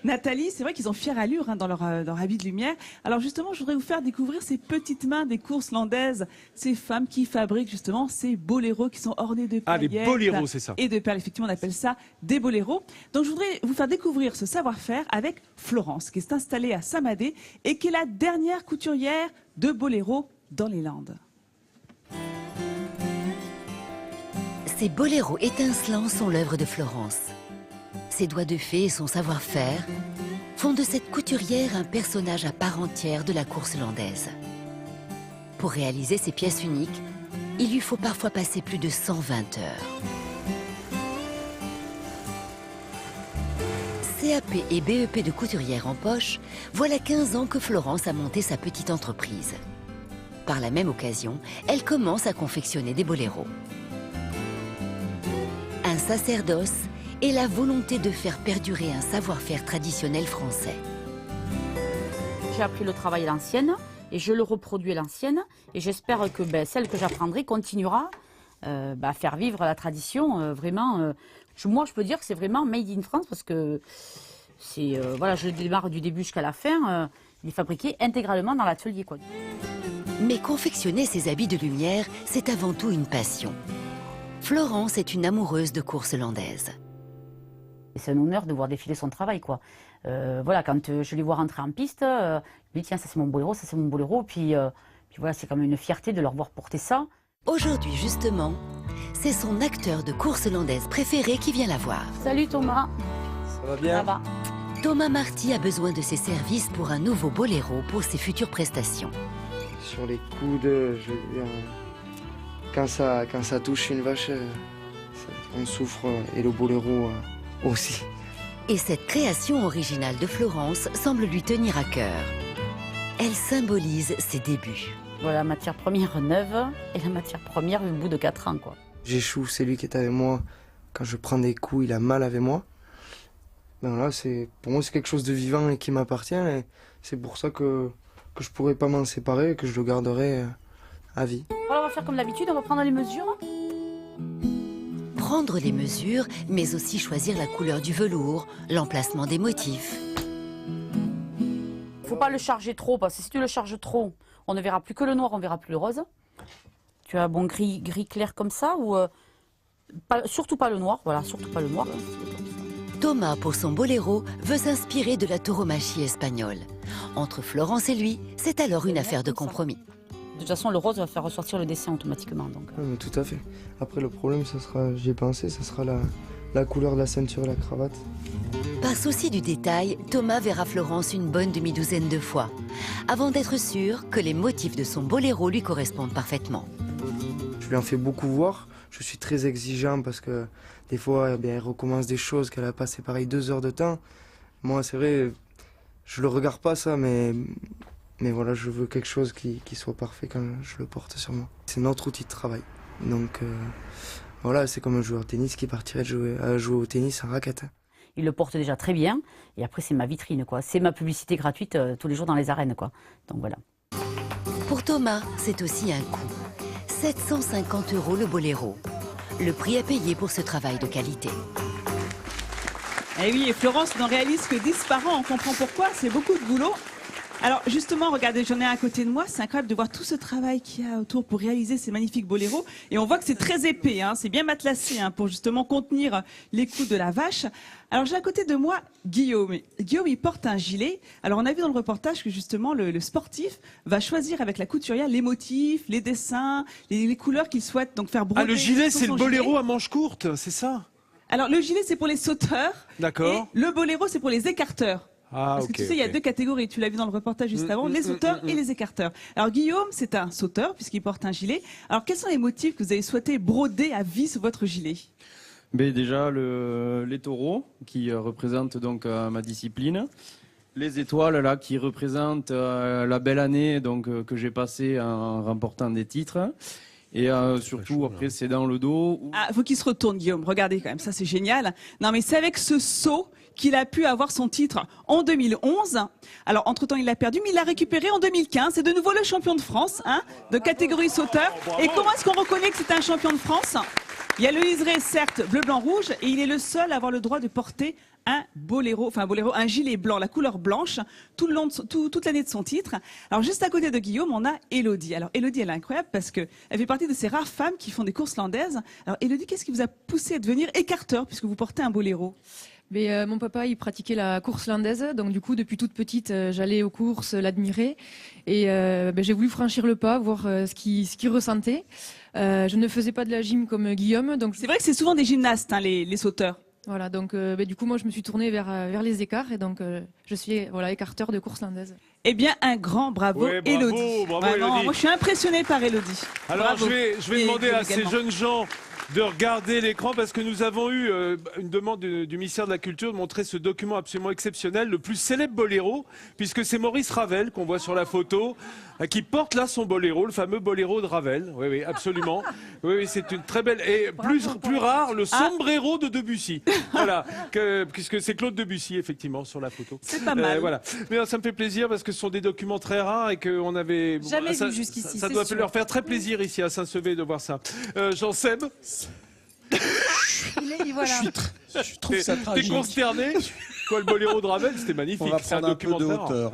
Nathalie, c'est vrai qu'ils ont fière allure dans leur habit de lumière. Alors justement, je voudrais vous faire découvrir ces petites mains des courses landaises, ces femmes qui fabriquent justement ces boléros qui sont ornés de paillettes. Ah, les boléros, c'est ça. Et de perles, effectivement, on appelle ça des boléros. Donc je voudrais vous faire découvrir ce savoir-faire avec Florence, qui est installée à Saint-Madé et qui est la dernière couturière de boléros dans les Landes. Ces boléros étincelants sont l'œuvre de Florence. Ses doigts de fée et son savoir-faire font de cette couturière un personnage à part entière de la course landaise. Pour réaliser ces pièces uniques, il lui faut parfois passer plus de 120 heures. CAP et BEP de couturière en poche, voilà 15 ans que Florence a monté sa petite entreprise. Par la même occasion, elle commence à confectionner des boléros. Un sacerdoce et la volonté de faire perdurer un savoir-faire traditionnel français. J'ai appris le travail à l'ancienne et je le reproduis à l'ancienne et j'espère que celle que j'apprendrai continuera à faire vivre la tradition vraiment. Moi, je peux dire que c'est vraiment made in France parce que c'est voilà, je démarre du début jusqu'à la fin. Il est fabriqué intégralement dans l'atelier, quoi. Mais confectionner ces habits de lumière, c'est avant tout une passion. Florence est une amoureuse de courses landaises. C'est un honneur de voir défiler son travail, quoi. Voilà, quand je les vois rentrer en piste, je me dis tiens, ça c'est mon boléro, ça c'est mon boléro. Puis voilà, c'est quand même une fierté de leur voir porter ça. Aujourd'hui, justement, c'est son acteur de courses landaises préféré qui vient la voir. Salut Thomas. Ça va bien? Ça va. Thomas Marty a besoin de ses services pour un nouveau boléro pour ses futures prestations. Sur les coudes, je veux dire, quand ça touche une vache, on souffre, et le boléro aussi. Et cette création originale de Florence semble lui tenir à cœur. Elle symbolise ses débuts. Voilà, la matière première neuve et la matière première au bout de 4 ans, quoi. Jéchou, c'est lui qui est avec moi. Quand je prends des coups, il a mal avec moi. Ben là, pour moi, c'est quelque chose de vivant et qui m'appartient. Et c'est pour ça que je pourrais pas m'en séparer et que je le garderai à vie. Alors, on va faire comme d'habitude, on va prendre les mesures. Prendre les mesures, mais aussi choisir la couleur du velours, l'emplacement des motifs. Faut pas le charger trop, parce que si tu le charges trop, on ne verra plus que le noir, on verra plus le rose. Tu as un bon gris clair comme ça, ou surtout pas le noir, voilà, surtout pas le noir. Thomas, pour son boléro, veut s'inspirer de la tauromachie espagnole. Entre Florence et lui, c'est alors une affaire de compromis. De toute façon, le rose va faire ressortir le dessin automatiquement. Donc. Oui, tout à fait. Après, le problème, ça sera, j'y ai pensé, ça sera la couleur de la ceinture et la cravate. Par souci du détail, Thomas verra Florence une bonne demi-douzaine de fois, avant d'être sûr que les motifs de son boléro lui correspondent parfaitement. Je lui en fais beaucoup voir. Je suis très exigeant parce que des fois, elle recommence des choses qu'elle a passé pareil 2 heures de temps. Moi, c'est vrai, je le regarde pas ça, mais voilà, je veux quelque chose qui soit parfait quand je le porte sur moi. C'est notre outil de travail. Donc voilà, c'est comme un joueur de tennis qui partirait jouer au tennis en raquette. Il le porte déjà très bien, et après c'est ma vitrine, quoi. C'est ma publicité gratuite tous les jours dans les arènes, quoi. Donc voilà. Pour Thomas, c'est aussi un coût. 750 € le boléro. Le prix à payer pour ce travail de qualité. Et oui, et Florence n'en réalise que 10 par an, on comprend pourquoi, c'est beaucoup de boulot. Alors justement, regardez, j'en ai un à côté de moi, c'est incroyable de voir tout ce travail qu'il y a autour pour réaliser ces magnifiques boléros. Et on voit que c'est très épais, c'est bien matelassé pour justement contenir les coups de la vache. Alors j'ai à côté de moi Guillaume. Guillaume, il porte un gilet. Alors on a vu dans le reportage que justement le sportif va choisir avec la couturière les motifs, les dessins, les couleurs qu'il souhaite donc faire broder. Ah, le gilet, sur c'est son le boléro gilet. à manches courtes, c'est ça? Alors le gilet, c'est pour les sauteurs. D'accord. Et le boléro, c'est pour les écarteurs. Ah, Parce que tu sais, il y a 2 catégories, tu l'as vu dans le reportage juste avant, les sauteurs et les écarteurs. Alors Guillaume, c'est un sauteur puisqu'il porte un gilet. Alors quels sont les motifs que vous avez souhaité broder à vie sur votre gilet? Déjà, les taureaux qui représentent donc ma discipline. Les étoiles là qui représentent la belle année que j'ai passée en remportant des titres. Et surtout, après, c'est dans le dos. Ah, faut qu'il se retourne, Guillaume. Regardez quand même, ça c'est génial. Non, mais c'est avec ce saut qu'il a pu avoir son titre en 2011. Alors, entre-temps, il l'a perdu, mais il l'a récupéré en 2015. C'est de nouveau le champion de France, de catégorie sauteur. Et comment est-ce qu'on reconnaît que c'est un champion de France? Il y a le liseré, certes, bleu, blanc, rouge, et il est le seul à avoir le droit de porter un boléro, un gilet blanc, la couleur blanche, tout le long de toute l'année de son titre. Alors, juste à côté de Guillaume, on a Élodie. Alors, Élodie, elle est incroyable parce qu'elle fait partie de ces rares femmes qui font des courses landaises. Alors, Élodie, qu'est-ce qui vous a poussé à devenir écarteur puisque vous portez un boléro? Mais mon papa, il pratiquait la course landaise, donc du coup, depuis toute petite, j'allais aux courses, l'admirer, et j'ai voulu franchir le pas, voir ce qu'il ressentait. Je ne faisais pas de la gym comme Guillaume, donc C'est vrai que c'est souvent des gymnastes, hein, les sauteurs. voilà. Donc du coup, moi, je me suis tournée vers les écarts, et donc je suis écarteur de course landaise. Eh bien, un grand bravo, Ouais, bravo, Élodie. bravo, Vraiment, Élodie. moi, je suis impressionnée par Élodie. Alors, Bravo. je vais Et demander à ces également. jeunes gens de regarder l'écran parce que nous avons eu une demande du ministère de la Culture de montrer ce document absolument exceptionnel, le plus célèbre boléro, puisque c'est Maurice Ravel qu'on voit sur la photo, qui porte là son boléro, le fameux boléro de Ravel. Oui, oui, absolument. Oui, oui, c'est une très belle et plus rare, le sombrero de Debussy. Voilà, puisque c'est Claude Debussy effectivement sur la photo. C'est pas mal. Voilà. Mais ça me fait plaisir parce que ce sont des documents très rares et qu'on avait Jamais ça, vu jusqu'ici, Ça c'est doit sûr. leur faire très plaisir ici à Saint-Sevé de voir ça. Jean-Seb, Voilà. Je trouve ça t'es tragique. consterné? Quoi, le boléro de Ravel, c'était magnifique. On va C'est un prendre un peu document de très rare. hauteur.